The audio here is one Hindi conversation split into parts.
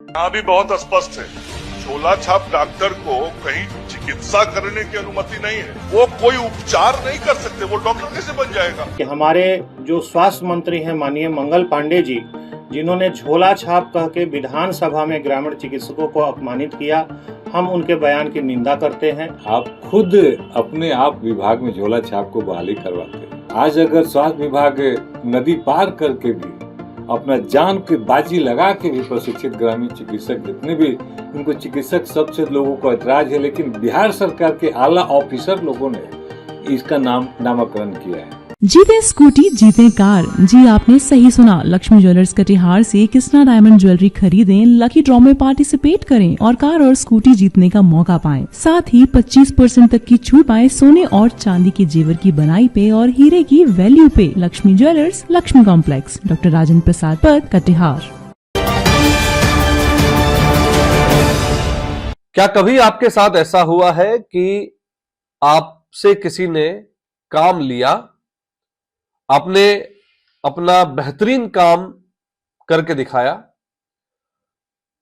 यहाँ भी बहुत स्पष्ट है, झोला छाप डॉक्टर को कहीं चिकित्सा करने की अनुमति नहीं है। वो कोई उपचार नहीं कर सकते, वो डॉक्टर कैसे बन जाएगा? कि हमारे जो स्वास्थ्य मंत्री हैं माननीय मंगल पांडे जी, जिन्होंने झोला छाप कह के विधानसभा में ग्रामीण चिकित्सकों को अपमानित किया, हम उनके बयान की निंदा करते हैं। आप खुद अपने आप विभाग में झोला छाप को बहाली करवाते हैं। आज अगर स्वास्थ्य विभाग नदी पार करके भी अपना जान की बाजी लगा के भी प्रशिक्षित ग्रामीण चिकित्सक जितने भी उनको चिकित्सक सबसे लोगों को ऐतराज है, लेकिन बिहार सरकार के आला ऑफिसर लोगों ने इसका नामकरण किया है। जीते स्कूटी जीते कार। जी आपने सही सुना, लक्ष्मी ज्वेलर्स कटिहार से कृष्णा डायमंड ज्वेलरी खरीदें, लकी ड्रॉ में पार्टिसिपेट करें और कार और स्कूटी जीतने का मौका पाएं। साथ ही 25% तक की छूट पाएं सोने और चांदी के जेवर की बनाई पे और हीरे की वैल्यू पे। Lakshmi jewellers, Lakshmi complex, doctor Rajendra Prasad पथ, कटिहार। क्या कभी आपके साथ ऐसा हुआ है कि आपसे किसी ने काम लिया, आपने अपना बेहतरीन काम करके दिखाया,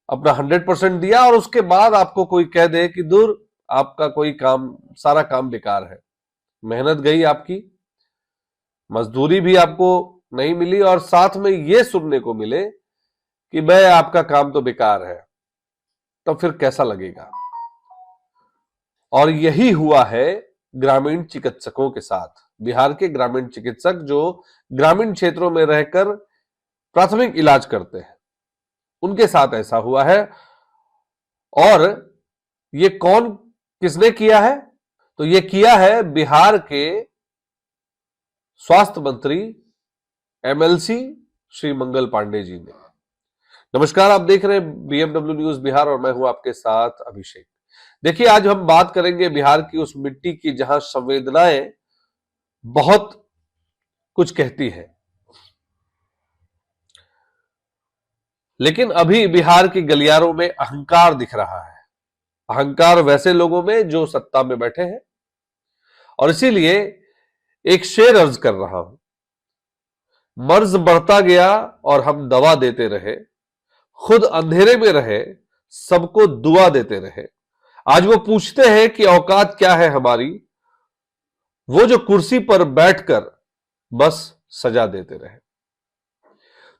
अपना 100% दिया और उसके बाद आपको कोई कह दे कि दूर, आपका कोई काम, सारा काम बेकार है, मेहनत गई आपकी, मजदूरी भी आपको नहीं मिली और साथ में यह सुनने को मिले कि मैं आपका काम तो बेकार है, तो फिर कैसा लगेगा? और यही हुआ है ग्रामीण चिकित्सकों के साथ। बिहार के ग्रामीण चिकित्सक जो ग्रामीण क्षेत्रों में रहकर प्राथमिक इलाज करते हैं, उनके साथ ऐसा हुआ है। और ये कौन, किसने किया है? तो ये किया है बिहार के स्वास्थ्य मंत्री एमएलसी श्री मंगल पांडे जी ने। नमस्कार, आप देख रहे हैं बीएमडब्ल्यू न्यूज बिहार और मैं हूं आपके साथ अभिषेक। देखिए, आज हम बात करेंगे बिहार की उस मिट्टी की जहां संवेदनाएं बहुत कुछ कहती है, लेकिन अभी बिहार की गलियारों में अहंकार दिख रहा है। अहंकार वैसे लोगों में जो सत्ता में बैठे हैं, और इसीलिए एक शेर अर्ज कर रहा हूं। मर्ज बढ़ता गया और हम दवा देते रहे, खुद अंधेरे में रहे, सबको दुआ देते रहे। आज वो पूछते हैं कि औकात क्या है हमारी, वो जो कुर्सी पर बैठकर बस सजा देते रहे।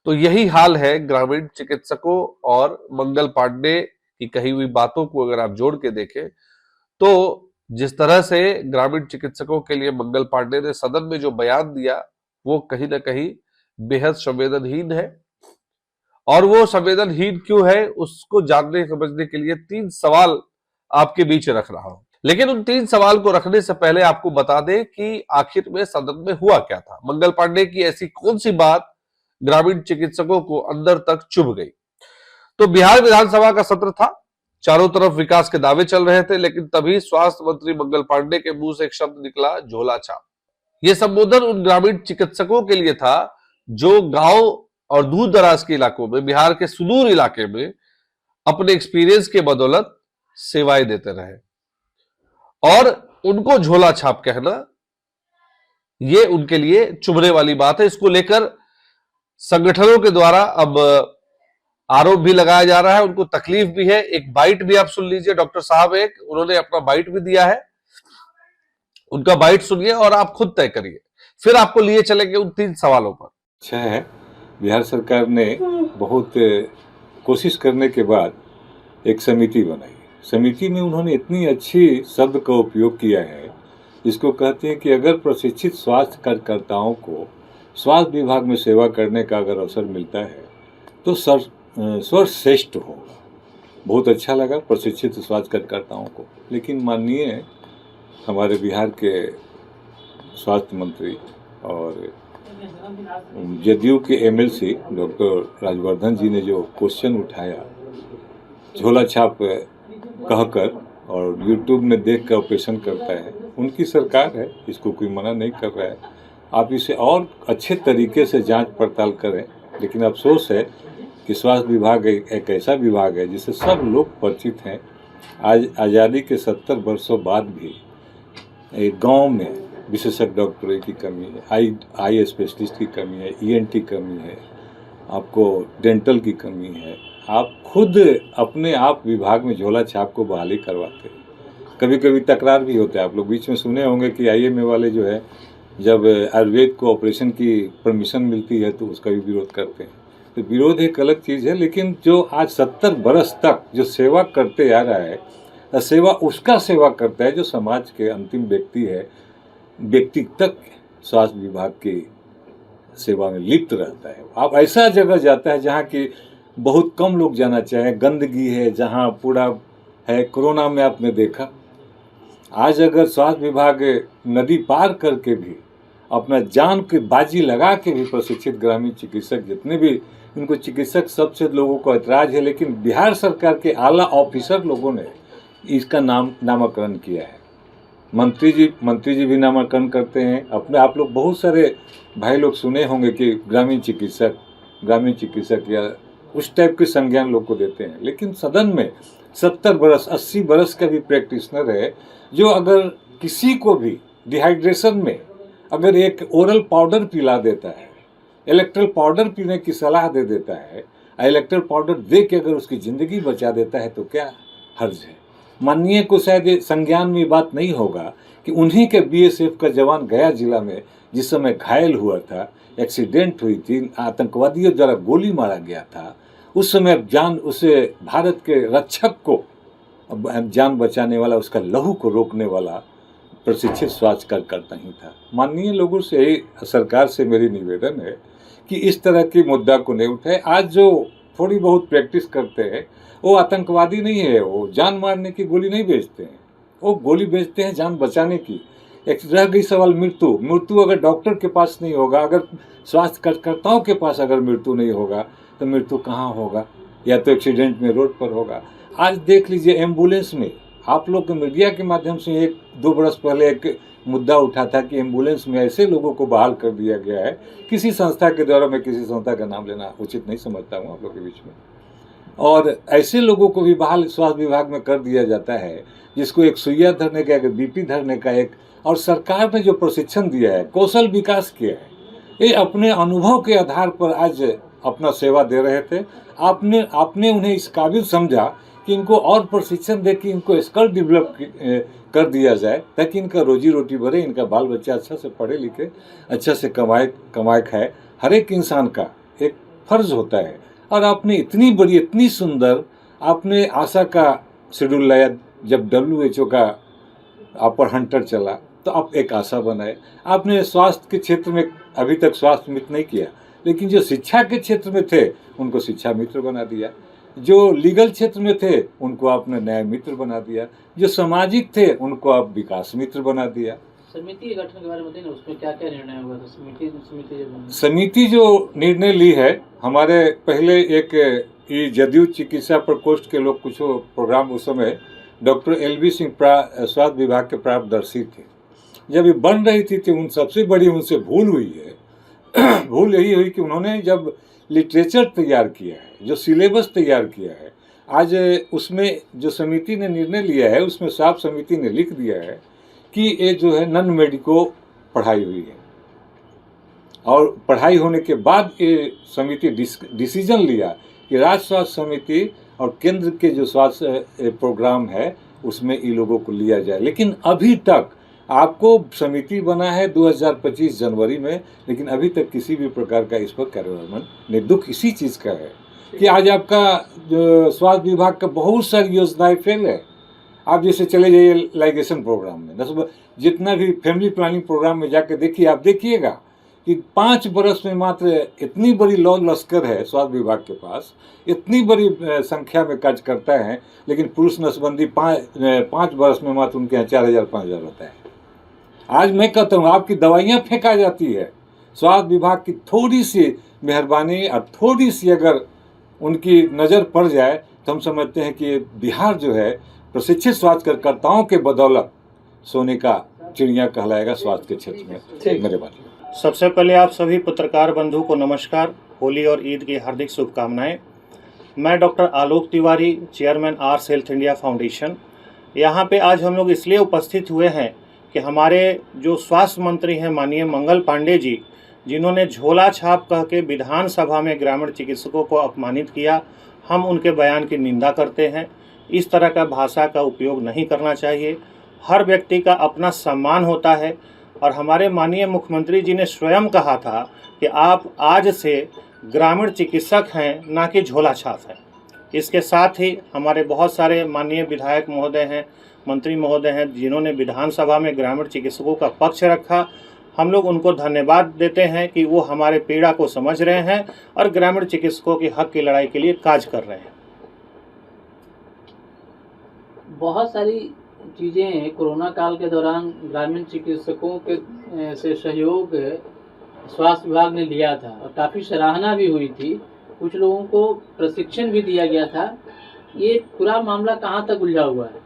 तो यही हाल है ग्रामीण चिकित्सकों और मंगल पांडे की कही हुई बातों को अगर आप जोड़ के देखें तो जिस तरह से ग्रामीण चिकित्सकों के लिए मंगल पांडे ने सदन में जो बयान दिया वो कहीं ना कहीं बेहद संवेदनहीन है। और वो संवेदनहीन क्यों है, उसको जानने समझने के लिए 3 सवाल आपके बीच रख रहा हूं। लेकिन उन 3 सवाल को रखने से पहले आपको बता दें कि आखिर में सदन में हुआ क्या था। मंगल पांडे की ऐसी कौन सी बात ग्रामीण चिकित्सकों को अंदर तक चुभ गई? तो बिहार विधानसभा का सत्र था, चारों तरफ विकास के दावे चल रहे थे, लेकिन तभी स्वास्थ्य मंत्री मंगल पांडे के मुंह से एक शब्द निकला, झोला छाप। यह संबोधन उन ग्रामीण चिकित्सकों के लिए था जो गांव और दूर दराज के इलाकों में, बिहार के सुदूर इलाके में अपने एक्सपीरियंस के बदौलत सेवाएं देते रहे। और उनको झोला छाप कहना ये उनके लिए चुभने वाली बात है। इसको लेकर संगठनों के द्वारा अब आरोप भी लगाया जा रहा है, उनको तकलीफ भी है। एक बाइट भी आप सुन लीजिए, डॉक्टर साहब उन्होंने अपना बाइट भी दिया है, उनका बाइट सुनिए और आप खुद तय करिए, फिर आपको लिए चलेंगे उन 3 सवालों पर। अच्छा है, बिहार सरकार ने बहुत कोशिश करने के बाद एक समिति बनाई। समिति में उन्होंने इतनी अच्छी शब्द का उपयोग किया है, इसको कहते हैं कि अगर प्रशिक्षित स्वास्थ्य कार्यकर्ताओं को स्वास्थ्य विभाग में सेवा करने का अगर अवसर मिलता है तो सर्वश्रेष्ठ होगा। बहुत अच्छा लगा प्रशिक्षित स्वास्थ्य कार्यकर्ताओं को। लेकिन माननीय हमारे बिहार के स्वास्थ्य मंत्री और जदयू के एमएलसी डॉक्टर राजवर्धन जी ने जो क्वेश्चन उठाया, झोला छाप कहकर और यूट्यूब में देख कर ऑपरेशन करता है, उनकी सरकार है, इसको कोई मना नहीं कर रहा है। आप इसे और अच्छे तरीके से जांच पड़ताल करें। लेकिन अफसोस है कि स्वास्थ्य विभाग एक ऐसा विभाग है जिससे सब लोग परिचित हैं। आज आज़ादी के 70 वर्षों बाद भी एक गांव में विशेषज्ञ डॉक्टरों की कमी है, आई स्पेशलिस्ट की कमी है, ईएनटी कमी है, आपको डेंटल की कमी है, आप खुद अपने आप विभाग में झोला छाप को बहाली करवाते हैं। कभी कभी तकरार भी होता है। आप लोग बीच में सुने होंगे कि आईएमए वाले जो है जब आयुर्वेद को ऑपरेशन की परमिशन मिलती है तो उसका भी विरोध करते हैं। तो विरोध एक अलग चीज़ है, लेकिन जो आज 70 बरस तक जो सेवा करते आ रहा है, सेवा उसका सेवा करता है जो समाज के अंतिम व्यक्ति है, व्यक्ति तक स्वास्थ्य विभाग की सेवा में लिप्त रहता है। आप ऐसा जगह जाता है जहाँ की बहुत कम लोग जाना चाहें, गंदगी है, जहाँ पूरा है। कोरोना में आपने देखा, आज अगर स्वास्थ्य विभाग नदी पार करके भी अपना जान की बाजी लगा के भी प्रशिक्षित ग्रामीण चिकित्सक जितने भी, इनको चिकित्सक सबसे लोगों को ऐतराज है, लेकिन बिहार सरकार के आला ऑफिसर लोगों ने इसका नामकरण किया है। मंत्री जी भी नामकरण करते हैं अपने। आप लोग बहुत सारे भाई लोग सुने होंगे कि ग्रामीण चिकित्सक या उस टाइप के संज्ञान लोग को देते हैं, लेकिन सदन में 70 बरस 80 बरस का भी प्रैक्टिशनर है जो अगर किसी को भी डिहाइड्रेशन में अगर एक ओरल पाउडर पिला देता है, इलेक्ट्रल पाउडर पीने की सलाह दे देता है, इलेक्ट्रल पाउडर दे के अगर उसकी ज़िंदगी बचा देता है तो क्या हर्ज है। माननीय को शायद संज्ञान में बात नहीं होगा कि उन्हीं के बीएसएफ का जवान गया जिला में जिस समय घायल हुआ था, एक्सीडेंट हुई थी, आतंकवादियों द्वारा गोली मारा गया था, उस समय उसे भारत के रक्षक को जान बचाने वाला, उसका लहू को रोकने वाला प्रशिक्षित स्वास्थ्य कार्यकर्ता ही था। माननीय लोगों से ही, सरकार से मेरी निवेदन है कि इस तरह की मुद्दा को नहीं उठाए। आज जो थोड़ी बहुत प्रैक्टिस करते हैं वो आतंकवादी नहीं है, वो जान मारने की गोली नहीं बेचते हैं, वो गोली बेचते हैं जान बचाने की। एक रह गई सवाल मृत्यु अगर डॉक्टर के पास नहीं होगा, अगर स्वास्थ्य कार्यकर्ताओं के पास अगर मृत्यु नहीं होगा तो मृत्यु कहाँ होगा? या तो एक्सीडेंट में रोड पर होगा। आज देख लीजिए एम्बुलेंस में, आप लोग के मीडिया के माध्यम से 1-2 बरस पहले एक मुद्दा उठा था कि एम्बुलेंस में ऐसे लोगों को बहाल कर दिया गया है किसी संस्था के द्वारा। मैं किसी संस्था का नाम लेना उचित नहीं समझता हूँ आप लोग के बीच में। और ऐसे लोगों को भी बहाल स्वास्थ्य विभाग में कर दिया जाता है जिसको एक सुइया धरने का, एक बीपी धरने का, एक और सरकार ने जो प्रशिक्षण दिया है, कौशल विकास किया है, ये अपने अनुभव के आधार पर आज अपना सेवा दे रहे थे। आपने उन्हें इस काबिल समझा कि इनको और प्रशिक्षण दे के इनको स्किल डेवलप कर दिया जाए ताकि इनका रोजी रोटी बढ़े, इनका बाल बच्चा अच्छा से पढ़े लिखे, अच्छा से कमाए खाए। हर एक इंसान का एक फर्ज होता है। और आपने इतनी बड़ी, इतनी सुंदर आपने आशा का शेड्यूल लाया। जब WHO का अपर हंटर चला तो आप एक आशा बनाए। आपने स्वास्थ्य के क्षेत्र में अभी तक स्वास्थ्य मित्र नहीं किया, लेकिन जो शिक्षा के क्षेत्र में थे उनको शिक्षा मित्र बना दिया, जो लीगल क्षेत्र में थे उनको आपने न्याय मित्र बना दिया, जो सामाजिक थे उनको आप विकास मित्र बना दिया। समिति के गठन के बारे में बताइए ना, उसमें क्या क्या निर्णय हुआ था? समिति जो निर्णय ली है, हमारे पहले एक जदयू चिकित्सा प्रकोष्ठ के लोग कुछ प्रोग्राम उस समय डॉक्टर LV सिंह स्वास्थ्य विभाग के प्राप्तदर्शी थे। जब ये बन रही थी तो उन सबसे बड़ी उनसे भूल हुई है। भूल यही हुई कि उन्होंने जब लिटरेचर तैयार किया है, जो सिलेबस तैयार किया है, आज उसमें जो समिति ने निर्णय लिया है उसमें साफ समिति ने लिख दिया है कि ये जो है नॉन मेडिको पढ़ाई हुई है। और पढ़ाई होने के बाद ये समिति डिसीजन लिया कि राज्य स्वास्थ्य समिति और केंद्र के जो स्वास्थ्य प्रोग्राम है उसमें इन लोगों को लिया जाए। लेकिन अभी तक आपको समिति बना है 2025 जनवरी में, लेकिन अभी तक किसी भी प्रकार का इस पर कार्यान्वयन नहीं। दुख इसी चीज़ का है कि आज आपका जो स्वास्थ्य विभाग का बहुत सारी योजनाएं फेल है। आप जैसे चले जाइए लाइगेशन प्रोग्राम में, जितना भी फैमिली प्लानिंग प्रोग्राम में जाके देखिए, आप देखिएगा कि 5 बरस में मात्र इतनी बड़ी लौ लश्कर है स्वास्थ्य विभाग के पास, इतनी बड़ी संख्या में कार्य करता है, लेकिन पुरुष नसबंदी 5 बरस में मात्र उनके यहाँ 4000-5000 होता है। आज मैं कहता हूँ आपकी दवाइयाँ फेंका जाती है। स्वास्थ्य विभाग की थोड़ी सी मेहरबानी और थोड़ी सी अगर उनकी नज़र पड़ जाए तो हम समझते हैं कि बिहार जो है प्रशिक्षित स्वास्थ्य कार्यकर्ताओं के बदौलत सोने का चिड़िया कहलाएगा स्वास्थ्य के क्षेत्र में। मेरे बात सबसे पहले आप सभी पत्रकार बंधु को नमस्कार। होली और ईद की हार्दिक शुभकामनाएं। मैं doctor Alok Tiwari, chairman ars health India foundation. यहाँ पे आज हम लोग इसलिए उपस्थित हुए हैं कि हमारे जो स्वास्थ्य मंत्री हैं माननीय मंगल पांडे जी, जिन्होंने झोला छाप कह के विधानसभा में ग्रामीण चिकित्सकों को अपमानित किया, हम उनके बयान की निंदा करते हैं। इस तरह का भाषा का उपयोग नहीं करना चाहिए। हर व्यक्ति का अपना सम्मान होता है और हमारे माननीय मुख्यमंत्री जी ने स्वयं कहा था कि आप आज से ग्रामीण चिकित्सक हैं, ना कि झोला छाप हैं। इसके साथ ही हमारे बहुत सारे माननीय विधायक महोदय हैं, मंत्री महोदय हैं, जिन्होंने विधानसभा में ग्रामीण चिकित्सकों का पक्ष रखा। हम लोग उनको धन्यवाद देते हैं कि वो हमारे पीड़ा को समझ रहे हैं और ग्रामीण चिकित्सकों के हक की लड़ाई के लिए कार्य कर रहे हैं। बहुत सारी चीज़ें कोरोना काल के दौरान ग्रामीण चिकित्सकों के से सहयोग स्वास्थ्य विभाग ने लिया था और काफ़ी सराहना भी हुई थी। कुछ लोगों को प्रशिक्षण भी दिया गया था। ये पूरा मामला कहाँ तक उलझा हुआ है?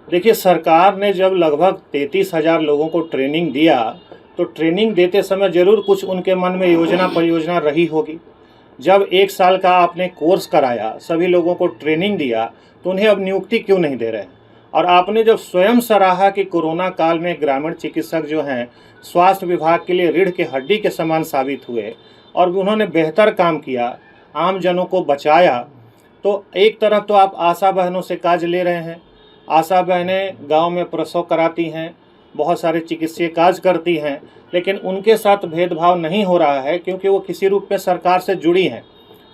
देखिए, सरकार ने जब लगभग 33,000 लोगों को ट्रेनिंग दिया तो ट्रेनिंग देते समय ज़रूर कुछ उनके मन में योजना परियोजना रही होगी। जब 1 साल का आपने कोर्स कराया, सभी लोगों को ट्रेनिंग दिया, तो उन्हें अब नियुक्ति क्यों नहीं दे रहे? और आपने जब स्वयं सराहा कि कोरोना काल में ग्रामीण चिकित्सक जो हैं स्वास्थ्य विभाग के लिए रीढ़ की हड्डी के समान साबित हुए और उन्होंने बेहतर काम किया, आम जनों को बचाया, तो एक तरफ तो आप आशा बहनों से काज ले रहे हैं। आशा बहनें गांव में प्रसव कराती हैं, बहुत सारे चिकित्सीय कार्य करती हैं, लेकिन उनके साथ भेदभाव नहीं हो रहा है क्योंकि वो किसी रूप में सरकार से जुड़ी हैं।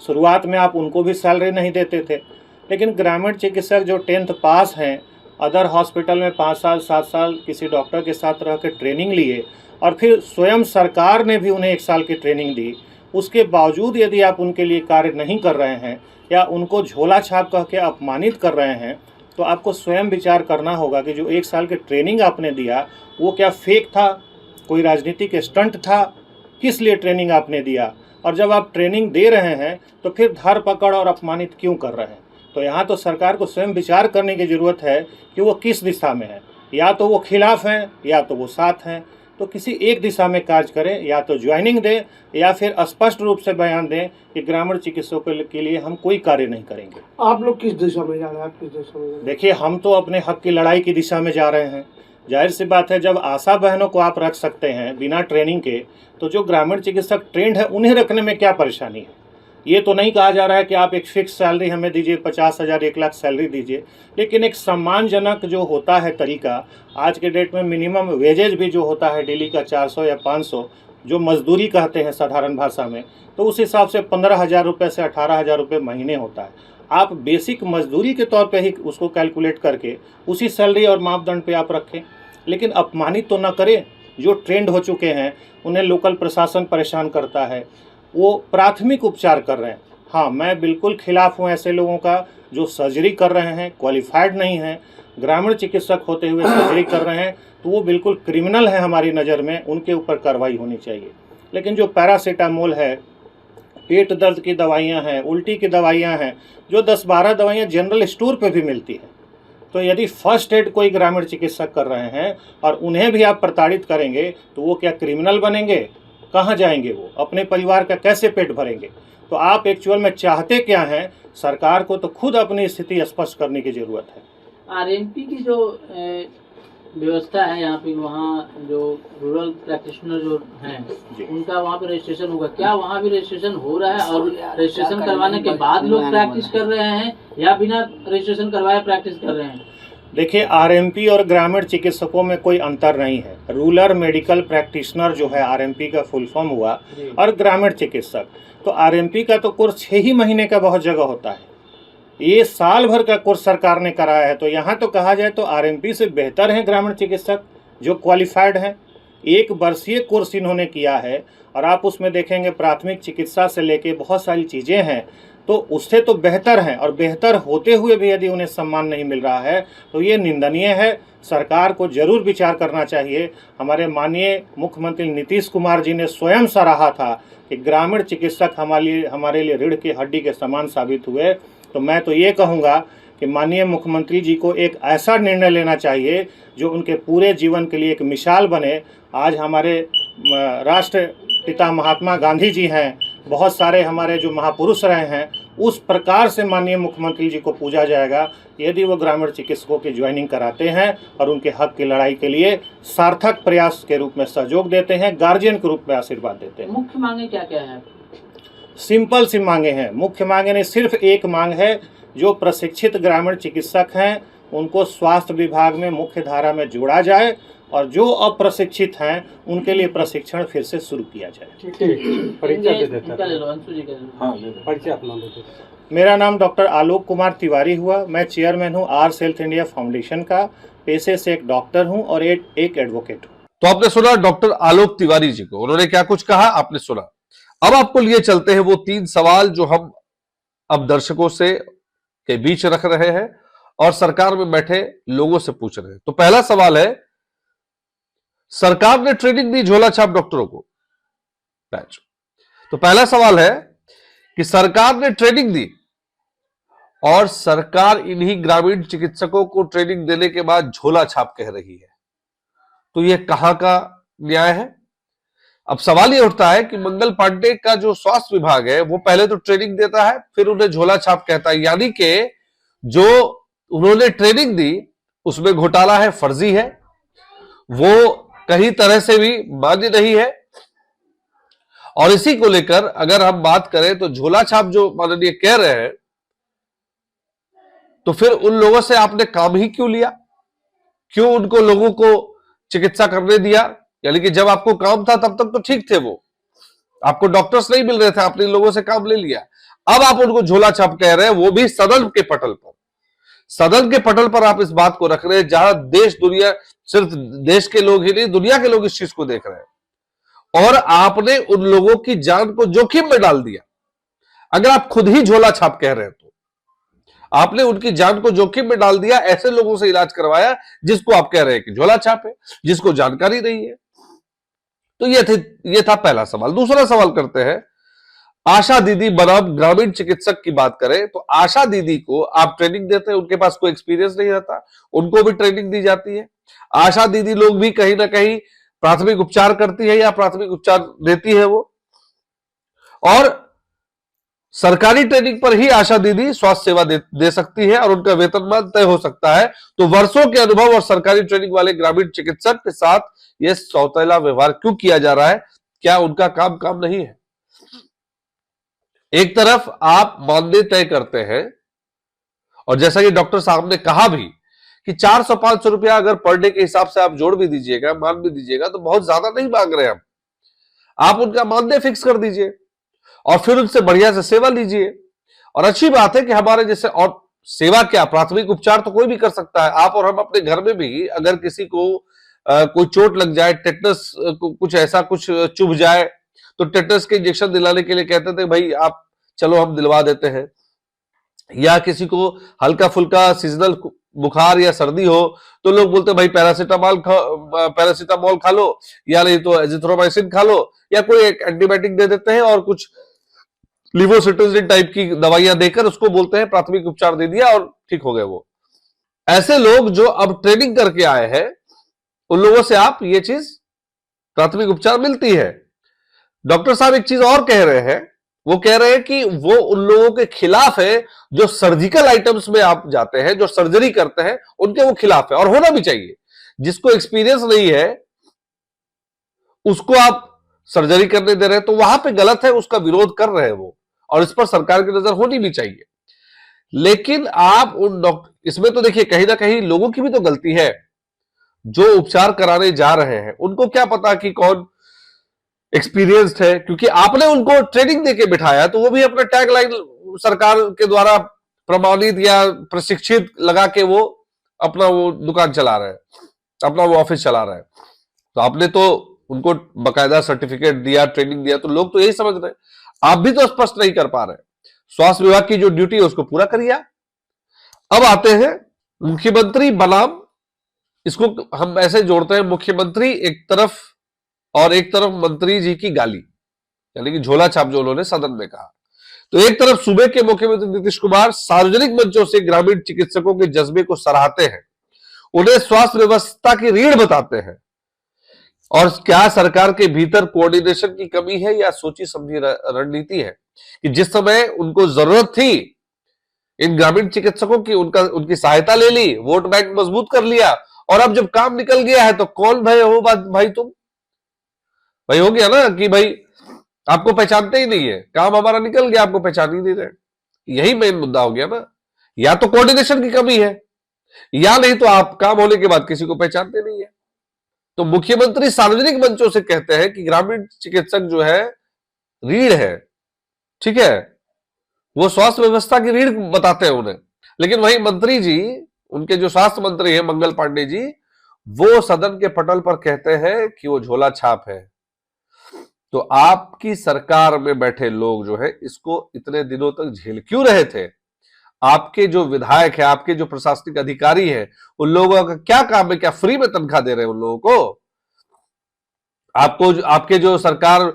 शुरुआत में आप उनको भी सैलरी नहीं देते थे, लेकिन ग्रामीण चिकित्सक जो 10th पास हैं, अदर हॉस्पिटल में 5 साल 7 साल किसी डॉक्टर के साथ रह के ट्रेनिंग लिए और फिर स्वयं सरकार ने भी उन्हें 1 साल की ट्रेनिंग दी, उसके बावजूद यदि आप उनके लिए कार्य नहीं कर रहे हैं या उनको झोला छाप कह के अपमानित कर रहे हैं, तो आपको स्वयं विचार करना होगा कि जो 1 साल की ट्रेनिंग आपने दिया वो क्या फेक था, कोई राजनीतिक स्टंट था, किस लिए ट्रेनिंग आपने दिया? और जब आप ट्रेनिंग दे रहे हैं तो फिर धर पकड़ और अपमानित क्यों कर रहे हैं? तो यहाँ तो सरकार को स्वयं विचार करने की ज़रूरत है कि वो किस दिशा में है। या तो वो खिलाफ हैं या तो वो साथ हैं। तो किसी एक दिशा में कार्य करें, या तो ज्वाइनिंग दें या फिर स्पष्ट रूप से बयान दें कि ग्रामीण चिकित्सकों के लिए हम कोई कार्य नहीं करेंगे। आप लोग किस दिशा में जा रहे हैं? आप किस दिशा में जा रहे हैं? देखिए, हम तो अपने हक की लड़ाई की दिशा में जा रहे हैं। जाहिर सी बात है, जब आशा बहनों को आप रख सकते हैं बिना ट्रेनिंग के, तो जो ग्रामीण चिकित्सक ट्रेंड है उन्हें रखने में क्या परेशानी है? ये तो नहीं कहा जा रहा है कि आप एक फिक्स सैलरी हमें दीजिए, 50,000 1 लाख सैलरी दीजिए, लेकिन एक सम्मानजनक जो होता है तरीका, आज के डेट में मिनिमम वेजेज भी जो होता है डेली का 400 या 500, जो मजदूरी कहते हैं साधारण भाषा में, तो उस हिसाब से 15,000 रुपये से 18,000 रुपये महीने होता है। आप बेसिक मजदूरी के तौर पे ही उसको कैलकुलेट करके उसी सैलरी और मापदंड पे आप रखें, लेकिन अपमानित तो न करें। जो ट्रेंड हो चुके हैं उन्हें लोकल प्रशासन परेशान करता है, वो प्राथमिक उपचार कर रहे हैं। हाँ, मैं बिल्कुल खिलाफ हूँ ऐसे लोगों का जो सर्जरी कर रहे हैं, क्वालिफाइड नहीं हैं, ग्रामीण चिकित्सक होते हुए सर्जरी कर रहे हैं, तो वो बिल्कुल क्रिमिनल है हमारी नज़र में, उनके ऊपर कार्रवाई होनी चाहिए। लेकिन जो पैरासीटामोल है, पेट दर्द की दवाइयाँ हैं, उल्टी की दवाइयाँ हैं, जो 10-12 दवाइयाँ जनरल स्टोर पे भी मिलती हैं, तो यदि फर्स्ट एड कोई ग्रामीण चिकित्सक कर रहे हैं और उन्हें भी आप प्रताड़ित करेंगे तो वो क्या क्रिमिनल बनेंगे? कहाँ जाएंगे वो? अपने परिवार का कैसे पेट भरेंगे? तो आप एक्चुअल में चाहते क्या हैं? सरकार को तो खुद अपनी स्थिति स्पष्ट करने की ज़रूरत है। आरएमपी की जो व्यवस्था है यहाँ पे, वहाँ जो रूरल प्रैक्टिशनर जो हैं उनका वहाँ पे रजिस्ट्रेशन होगा क्या? वहाँ भी रजिस्ट्रेशन हो रहा है और रजिस्ट्रेशन करवाने के बाद लोग प्रैक्टिस कर रहे हैं या बिना रजिस्ट्रेशन करवाए प्रैक्टिस कर रहे हैं? देखिए, आरएमपी और ग्रामीण चिकित्सकों में कोई अंतर नहीं है। रूरल मेडिकल प्रैक्टिशनर जो है, आरएमपी का फुल फॉर्म हुआ, और ग्रामीण चिकित्सक, तो आरएमपी का तो कोर्स 6 ही महीने का बहुत जगह होता है, ये साल भर का कोर्स सरकार ने कराया है। तो यहाँ तो कहा जाए तो आरएमपी से बेहतर हैं ग्रामीण चिकित्सक जो क्वालिफाइड हैं। 1 वर्षीय कोर्स इन्होंने किया है और आप उसमें देखेंगे प्राथमिक चिकित्सा से लेके बहुत सारी चीज़ें हैं, तो उससे तो बेहतर हैं। और बेहतर होते हुए भी यदि उन्हें सम्मान नहीं मिल रहा है तो ये निंदनीय है। सरकार को जरूर विचार करना चाहिए। हमारे माननीय मुख्यमंत्री नीतीश कुमार जी ने स्वयं सराहा था कि ग्रामीण चिकित्सक हमारे लिए रीढ़ की हड्डी के समान साबित हुए। तो मैं तो ये कहूँगा कि माननीय मुख्यमंत्री जी को एक ऐसा निर्णय लेना चाहिए जो उनके पूरे जीवन के लिए एक मिसाल बने। आज हमारे राष्ट्रपिता महात्मा गांधी जी हैं, बहुत सारे हमारे जो महापुरुष रहे हैं, उस प्रकार से माननीय मुख्यमंत्री जी को पूजा जाएगा यदि वो ग्रामीण चिकित्सकों की ज्वाइनिंग कराते हैं और उनके हक की लड़ाई के लिए सार्थक प्रयास के रूप में सहयोग देते हैं, गार्जियन के रूप में आशीर्वाद देते हैं। मुख्य मांगे क्या क्या है? सिंपल सी मांगे हैं। मुख्य मांगे नहीं, सिर्फ एक मांग है, जो प्रशिक्षित ग्रामीण चिकित्सक हैं उनको स्वास्थ्य विभाग में मुख्य धारा में जोड़ा जाए और जो अप्रशिक्षित हैं उनके लिए प्रशिक्षण फिर से शुरू किया जाए। परिचय दे देता इनका ले लो, अंशु जी का ले लो। हाँ परिचय अपना दे देते। मेरा नाम डॉक्टर आलोक कुमार तिवारी हुआ। मैं चेयरमैन हूँ आर्स हेल्थ इंडिया फाउंडेशन का। पेशे से एक डॉक्टर हूँ और एक एडवोकेट हूँ। तो आपने सुना डॉक्टर आलोक तिवारी जी को, उन्होंने क्या कुछ कहा आपने सुना। अब आपको लिए चलते हैं वो 3 सवाल जो हम अब दर्शकों से के बीच रख रहे हैं और सरकार में बैठे लोगों से पूछ रहे हैं। तो पहला सवाल है, सरकार ने ट्रेनिंग दी झोला छाप डॉक्टरों को। तो पहला सवाल है कि सरकार ने ट्रेनिंग दी और सरकार इन्हीं ग्रामीण चिकित्सकों को ट्रेनिंग देने के बाद झोला छाप कह रही है, तो यह कहां का न्याय है? अब सवाल यह उठता है कि मंगल पांडे का जो स्वास्थ्य विभाग है वो पहले तो ट्रेनिंग देता है फिर उन्हें झोला छाप कहता है, यानी कि जो उन्होंने ट्रेनिंग दी उसमें घोटाला है, फर्जी है, वो कहीं तरह से भी मान्य नहीं है। और इसी को लेकर अगर हम बात करें तो झोला छाप जो माननीय कह रहे हैं, तो फिर उन लोगों से आपने काम ही क्यों लिया? क्यों उनको लोगों को चिकित्सा करने दिया? यानी कि जब आपको काम था तब तक तो ठीक थे, वो आपको डॉक्टर्स नहीं मिल रहे थे, आपने लोगों से काम ले लिया। अब आप उनको झोला छाप कह रहे हैं, वो भी सदन के पटल पर। सदन के पटल पर आप इस बात को रख रहे हैं जहां देश दुनिया, सिर्फ देश के लोग ही नहीं दुनिया के लोग इस चीज को देख रहे हैं, और आपने उन लोगों की जान को जोखिम में डाल दिया। अगर आप खुद ही झोला छाप कह रहे हैं तो आपने उनकी जान को जोखिम में डाल दिया, ऐसे लोगों से इलाज करवाया जिसको आप कह रहे हैं कि झोला छाप है, जिसको जानकारी नहीं है। तो ये था पहला सवाल। दूसरा सवाल करते हैं, आशा दीदी बनाम ग्रामीण चिकित्सक की बात करें तो आशा दीदी को आप ट्रेनिंग देते हैं, उनके पास कोई एक्सपीरियंस नहीं रहता, उनको भी ट्रेनिंग दी जाती है। आशा दीदी लोग भी कहीं ना कहीं प्राथमिक उपचार करती है या प्राथमिक उपचार देती है वो, और सरकारी ट्रेनिंग पर ही आशा दीदी स्वास्थ्य सेवा दे सकती है और उनका वेतनमान तय हो सकता है। तो वर्षों के अनुभव और सरकारी ट्रेनिंग वाले ग्रामीण चिकित्सक के साथ यह सौतेला व्यवहार क्यों किया जा रहा है? क्या उनका काम नहीं है? एक तरफ आप मानदेय तय करते हैं और जैसा कि डॉक्टर साहब ने कहा भी कि 400-500 रुपया अगर पर डे के हिसाब से आप जोड़ भी दीजिएगा, मान भी दीजिएगा, तो बहुत ज्यादा नहीं मांग रहे हम। आप उनका मानदेय फिक्स कर दीजिए और फिर उनसे बढ़िया से सेवा लीजिए। और अच्छी बात है कि हमारे जैसे, और सेवा क्या, प्राथमिक उपचार तो कोई भी कर सकता है। आप और हम अपने घर में भी अगर किसी को कोई चोट लग जाए, टेटनस कुछ ऐसा कुछ चुभ जाए, तो टेटनस के इंजेक्शन दिलाने के लिए कहते थे भाई आप चलो हम दिलवा देते हैं। या किसी को हल्का फुल्का सीजनल बुखार या सर्दी हो तो लोग बोलते हैं भाई पैरासीटामोल खा लो, या नहीं तो एजिथ्रोमाइसिन खा लो, या कोई एक एंटीबायोटिक दे देते हैं और कुछ लिवोसिट्राजिन टाइप की दवाइयां देकर उसको बोलते हैं प्राथमिक उपचार दे दिया और ठीक हो गए वो। ऐसे लोग जो अब ट्रेनिंग करके आए हैं उन लोगों से आप ये चीज प्राथमिक उपचार मिलती है। डॉक्टर साहब एक चीज और कह रहे हैं, वो कह रहे हैं कि वो उन लोगों के खिलाफ है जो सर्जिकल आइटम्स में आप जाते हैं, जो सर्जरी करते हैं, उनके वो खिलाफ है, और होना भी चाहिए। जिसको एक्सपीरियंस नहीं है उसको आप सर्जरी करने दे रहे हैं तो वहां पे गलत है, उसका विरोध कर रहे हैं वो, और इस पर सरकार की नजर होनी भी चाहिए। लेकिन आप उन डॉक्टर, इसमें तो देखिए कहीं ना कहीं लोगों की भी तो गलती है। जो उपचार कराने जा रहे हैं उनको क्या पता कि कौन एक्सपीरियंस्ड है, क्योंकि आपने उनको ट्रेनिंग देके बिठाया, तो वो भी अपना टैग लाइन सरकार के द्वारा प्रमाणित या प्रशिक्षित लगा के वो अपना वो दुकान चला रहे हैं, अपना वो ऑफिस चला रहे हैं। तो आपने तो उनको बकायदा सर्टिफिकेट दिया, ट्रेनिंग दिया, तो लोग तो यही समझ रहे हैं। आप भी तो स्पष्ट नहीं कर पा रहे। स्वास्थ्य विभाग की जो ड्यूटी है उसको पूरा करिए। अब आते हैं मुख्यमंत्री बनाम, इसको हम ऐसे जोड़ते हैं, मुख्यमंत्री एक तरफ और एक तरफ मंत्री जी की गाली, यानी कि झोला छाप जो उन्होंने सदन में कहा। तो एक तरफ सूबे के मुख्यमंत्री नीतीश कुमार सार्वजनिक मंचों से ग्रामीण चिकित्सकों के जज्बे को सराहते हैं, उन्हें स्वास्थ्य व्यवस्था की रीढ़ बताते हैं। और क्या सरकार के भीतर कोऑर्डिनेशन की कमी है या सोची समझी रणनीति है कि जिस समय उनको जरूरत थी इन ग्रामीण चिकित्सकों की, उनकी सहायता ले ली, वोट बैंक मजबूत कर लिया, और अब जब काम निकल गया है तो कौन भाई हो भाई तुम, भाई हो गया ना कि भाई आपको पहचानते ही नहीं है, काम हमारा निकल गया, आपको पहचान ही नहीं रहे। यही मेन मुद्दा हो गया ना, या तो कोऑर्डिनेशन की कमी है, या नहीं तो आप काम होने के बाद किसी को पहचानते नहीं है। तो मुख्यमंत्री सार्वजनिक मंचों से कहते हैं कि ग्रामीण चिकित्सक जो है रीढ़ है, ठीक है, वो स्वास्थ्य व्यवस्था की रीढ़ बताते हैं उन्हें। लेकिन वही मंत्री जी, उनके जो स्वास्थ्य मंत्री हैं मंगल पांडे जी, वो सदन के पटल पर कहते हैं कि वो झोला छाप है। तो आपकी सरकार में बैठे लोग जो है इसको इतने दिनों तक झेल क्यों रहे थे? आपके जो विधायक है, आपके जो प्रशासनिक अधिकारी हैं, उन लोगों का क्या काम है? क्या फ्री में तनख्वाह दे रहे हैं उन लोगों को? आपको आपके जो सरकार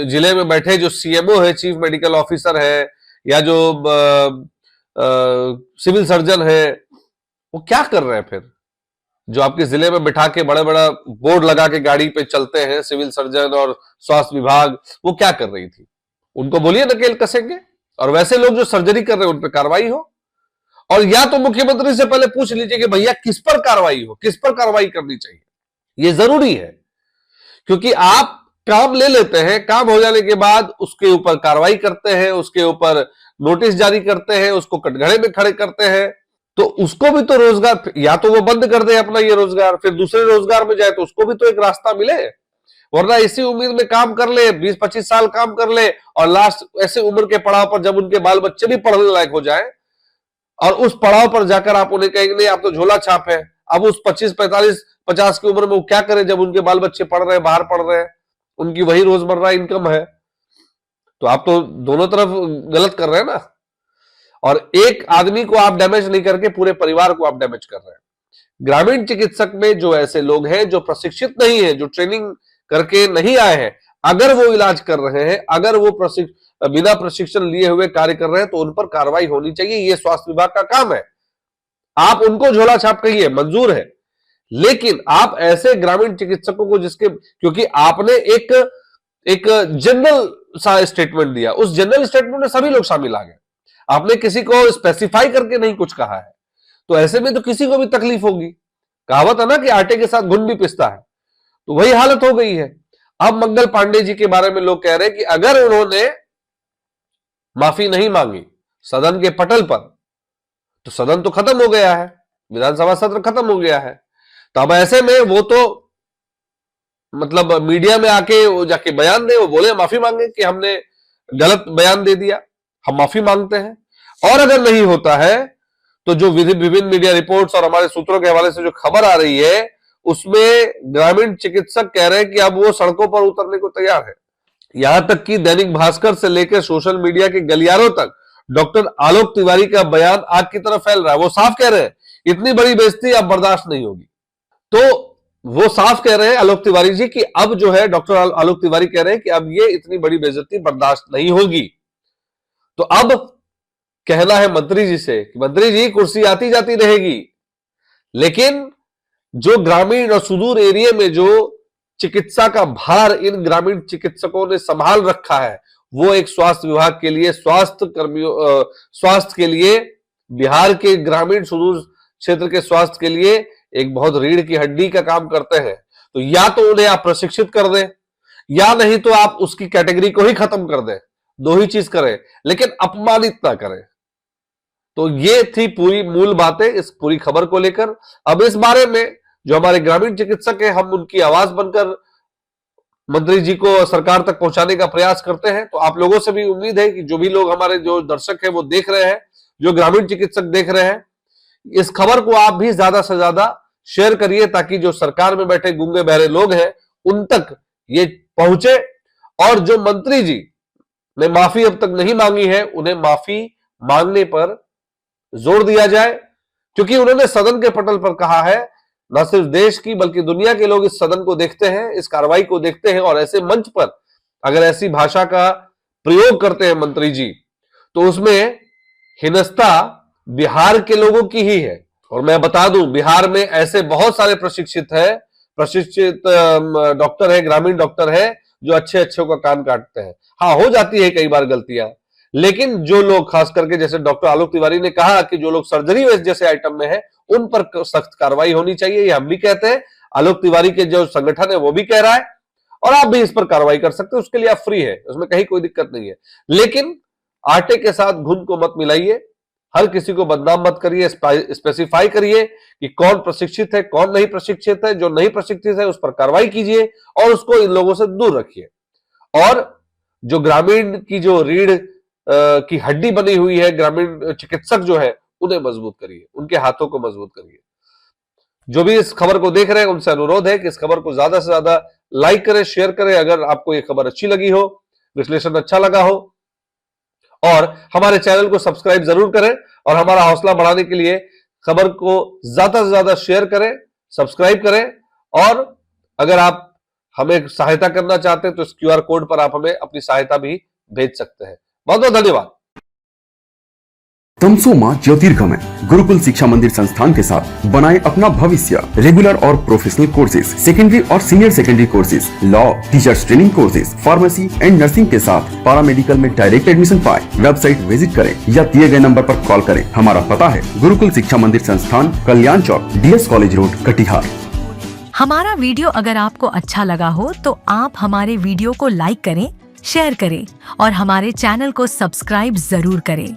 जिले में बैठे जो सीएमओ है, चीफ मेडिकल ऑफिसर है, या जो सिविल सर्जन है, वो क्या कर रहे हैं फिर? जो आपके जिले में बिठा के बड़ा बड़ा बोर्ड लगा के गाड़ी पे चलते हैं सिविल सर्जन और स्वास्थ्य विभाग, वो क्या कर रही थी? उनको बोलिए नकेल कसेंगे, और वैसे लोग जो सर्जरी कर रहे हैं उन पर कार्रवाई हो। और या तो मुख्यमंत्री से पहले पूछ लीजिए कि भैया किस पर कार्रवाई हो, किस पर कार्रवाई करनी चाहिए, ये जरूरी है। क्योंकि आप काम ले लेते हैं, काम हो जाने के बाद उसके ऊपर कार्रवाई करते हैं, उसके ऊपर नोटिस जारी करते हैं, उसको कटघरे में खड़े करते हैं, तो उसको भी तो रोजगार, या तो वो बंद कर दे अपना ये रोजगार, फिर दूसरे रोजगार में जाए, तो उसको भी तो एक रास्ता मिले। वरना इसी उम्मीद में काम कर ले, 20-25 साल काम कर ले, और लास्ट ऐसे उम्र के पड़ाव पर जब उनके बाल बच्चे भी पढ़ने लायक हो जाए, और उस पड़ाव पर जाकर आप उन्हें कहेंगे नहीं आप तो झोला छाप है। अब उस 25, 45, 50 की उम्र में वो क्या करें जब उनके बाल बच्चे पढ़ रहे हैं, बाहर पढ़ रहे हैं, उनकी वही रोजमर्रा इनकम है। तो आप तो दोनों तरफ गलत कर रहे हैं ना। और एक आदमी को आप डैमेज नहीं करके पूरे परिवार को आप डैमेज कर रहे हैं। ग्रामीण चिकित्सक में जो ऐसे लोग हैं जो प्रशिक्षित नहीं है, जो ट्रेनिंग करके नहीं आए हैं, अगर वो इलाज कर रहे हैं, अगर वो बिना प्रशिक्षण लिए हुए कार्य कर रहे हैं, तो उन पर कार्रवाई होनी चाहिए। ये स्वास्थ्य विभाग का काम है। आप उनको झोला छाप कहिए, मंजूर है, लेकिन आप ऐसे ग्रामीण चिकित्सकों को जिसके, क्योंकि आपने एक जनरल सा स्टेटमेंट दिया, उस जनरल स्टेटमेंट में सभी लोग शामिल आ गए, आपने किसी को स्पेसिफाई करके नहीं कुछ कहा है, तो ऐसे में तो किसी को भी तकलीफ होगी। कहावत है ना कि आटे के साथ घुन भी पिसता है, तो वही हालत हो गई है। अब मंगल पांडे जी के बारे में लोग कह रहे हैं कि अगर उन्होंने माफी नहीं मांगी सदन के पटल पर, तो सदन तो खत्म हो गया है, विधानसभा सत्र खत्म हो गया है। तो अब ऐसे में वो तो मतलब मीडिया में आके वो जाके बयान दे, वो बोले माफी मांगे कि हमने गलत बयान दे दिया, हम माफी मांगते हैं। और अगर नहीं होता है तो जो विभिन्न मीडिया रिपोर्ट्स और हमारे सूत्रों के हवाले से जो खबर आ रही है, उसमें ग्रामीण चिकित्सक कह रहे हैं कि अब वो सड़कों पर उतरने को तैयार है। यहां तक कि दैनिक भास्कर से लेकर सोशल मीडिया के गलियारों तक डॉक्टर आलोक तिवारी का बयान आग की तरफ फैल रहा है। वो साफ कह रहे हैं इतनी बड़ी बेइज्जती अब बर्दाश्त नहीं होगी। तो वो साफ कह रहे हैं आलोक तिवारी जी कि अब जो है, डॉक्टर आलोक तिवारी कह रहे हैं कि अब ये इतनी बड़ी बेइज्जती बर्दाश्त नहीं होगी। तो अब कहना है मंत्री जी से कि मंत्री जी कुर्सी आती जाती रहेगी, लेकिन जो ग्रामीण और सुदूर एरिया में जो चिकित्सा का भार इन ग्रामीण चिकित्सकों ने संभाल रखा है, वो एक स्वास्थ्य विभाग के लिए, स्वास्थ्य के लिए, बिहार के ग्रामीण सुदूर क्षेत्र के स्वास्थ्य के लिए एक बहुत रीढ़ की हड्डी का काम करते हैं। तो या तो उन्हें आप प्रशिक्षित कर दें, या नहीं तो आप उसकी कैटेगरी को ही खत्म कर दें। दो ही चीज करें, लेकिन अपमानित ना करें। तो ये थी पूरी मूल बातें इस पूरी खबर को लेकर। अब इस बारे में जो हमारे ग्रामीण चिकित्सक हैं, हम उनकी आवाज बनकर मंत्री जी को सरकार तक पहुंचाने का प्रयास करते हैं। तो आप लोगों से भी उम्मीद है कि जो भी लोग हमारे जो दर्शक हैं वो देख रहे हैं, जो ग्रामीण चिकित्सक देख रहे हैं, इस खबर को आप भी ज्यादा से ज्यादा शेयर करिए, ताकि जो सरकार में बैठे गूंगे बहरे लोग हैं उन तक ये पहुंचे, और जो मंत्री जी ने माफी अब तक नहीं मांगी है, उन्हें माफी मांगने पर जोर दिया जाए। क्योंकि उन्होंने सदन के पटल पर कहा है, न सिर्फ देश की बल्कि दुनिया के लोग इस सदन को देखते हैं, इस कार्रवाई को देखते हैं, और ऐसे मंच पर अगर ऐसी भाषा का प्रयोग करते हैं मंत्री जी, तो उसमें हिनस्ता बिहार के लोगों की ही है। और मैं बता दूं, बिहार में ऐसे बहुत सारे प्रशिक्षित डॉक्टर है, ग्रामीण डॉक्टर है, जो अच्छे अच्छे का कान काटते हैं। हाँ, हो जाती है कई बार गलतियां, लेकिन जो लोग खास करके जैसे डॉक्टर आलोक तिवारी ने कहा कि जो लोग सर्जरी वेस्ट जैसे आइटम में है, उन पर सख्त कार्रवाई होनी चाहिए, ये हम भी कहते हैं, आलोक तिवारी के जो संगठन है वो भी कह रहा है, और आप भी इस पर कार्रवाई कर सकते हैं, उसके लिए आप फ्री है, उसमें कहीं कोई दिक्कत नहीं है। लेकिन आटे के साथ घुन को मत मिलाइए, हर किसी को बदनाम मत करिए, स्पेसिफाई करिए कि कौन प्रशिक्षित है, कौन नहीं प्रशिक्षित है। जो नहीं प्रशिक्षित है उस पर कार्रवाई कीजिए और उसको इन लोगों से दूर रखिए। और जो ग्रामीण की जो रीढ़ की हड्डी बनी हुई है, ग्रामीण चिकित्सक जो है, उन्हें मजबूत करिए, उनके हाथों को मजबूत करिए। जो भी इस खबर को देख रहे हैं उनसे अनुरोध है कि इस खबर को ज्यादा से ज्यादा लाइक करें, शेयर करें अगर आपको ये खबर अच्छी लगी हो, विश्लेषण अच्छा लगा हो, और हमारे चैनल को सब्सक्राइब जरूर करें और हमारा हौसला बढ़ाने के लिए खबर को ज्यादा से ज्यादा शेयर करें, सब्सक्राइब करें। और अगर आप हमें सहायता करना चाहते हैं तो इस QR कोड पर आप हमें अपनी सहायता भी भेज सकते हैं। बहुत बहुत धन्यवाद। तमसोमा ज्योतिर्गमय गुरुकुल शिक्षा मंदिर संस्थान के साथ बनाए अपना भविष्य। रेगुलर और प्रोफेशनल कोर्सेज, सेकेंडरी और senior secondary courses, law, teachers training courses, pharmacy and nursing के साथ पैरामेडिकल में डायरेक्ट एडमिशन पाए। वेबसाइट विजिट करें या दिए गए नंबर पर कॉल करें। हमारा पता है गुरुकुल शिक्षा मंदिर संस्थान, कल्याण चौक, DS कॉलेज रोड, कटिहार। हमारा वीडियो अगर आपको अच्छा लगा हो तो आप हमारे वीडियो को लाइक करें, शेयर करें और हमारे चैनल को सब्सक्राइब जरूर करें।